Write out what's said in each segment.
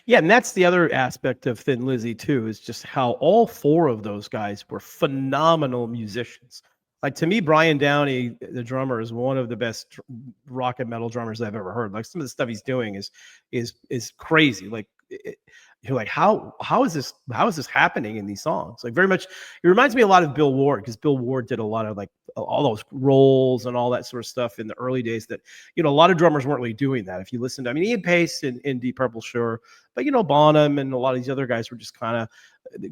Yeah, and that's the other aspect of Thin Lizzy too, is just how all four of those guys were phenomenal musicians. Like to me, Brian Downey, the drummer, is one of the best rock and metal drummers I've ever heard. Like some of the stuff he's doing is crazy. Like you're like, how is this happening in these songs? Like very much, it reminds me a lot of Bill Ward, because Bill Ward did a lot of like all those rolls and all that sort of stuff in the early days that, a lot of drummers weren't really doing that. If you listen to, I mean, Ian Pace in Deep Purple, sure, but Bonham and a lot of these other guys were just kind of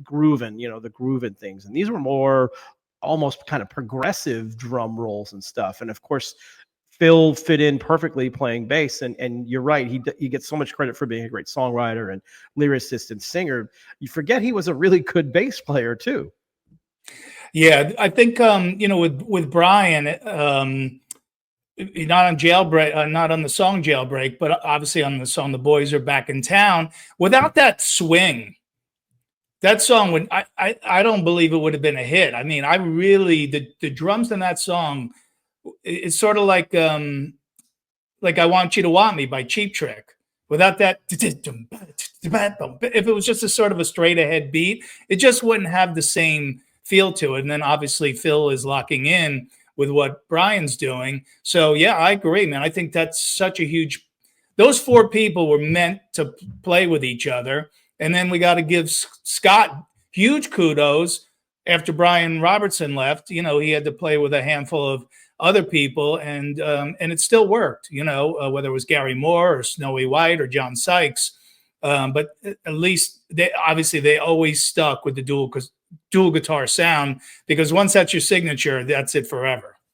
grooving, the grooving things, and these were more almost kind of progressive drum rolls and stuff. And of course, Phil fit in perfectly playing bass, and you're right, he gets so much credit for being a great songwriter and lyricist and singer. You forget he was a really good bass player too. Yeah, I think with Brian, not on Jailbreak, not on the song Jailbreak, but obviously on the song The Boys Are Back in Town. Without that swing, that song would, I don't believe it would have been a hit. I mean, I really, the drums in that song, it's sort of like I Want You to Want Me by Cheap Trick. Without that, if it was just a sort of a straight ahead beat, it just wouldn't have the same feel to it. And then obviously Phil is locking in with what Brian's doing. So yeah, I agree, man. I think that's such a huge, those four people were meant to play with each other. And then we got to give Scott huge kudos. After Brian Robertson left, he had to play with a handful of other people, and it still worked, whether it was Gary Moore or Snowy White or John Sykes. But at least they always stuck with the dual guitar sound, because once that's your signature, that's it forever.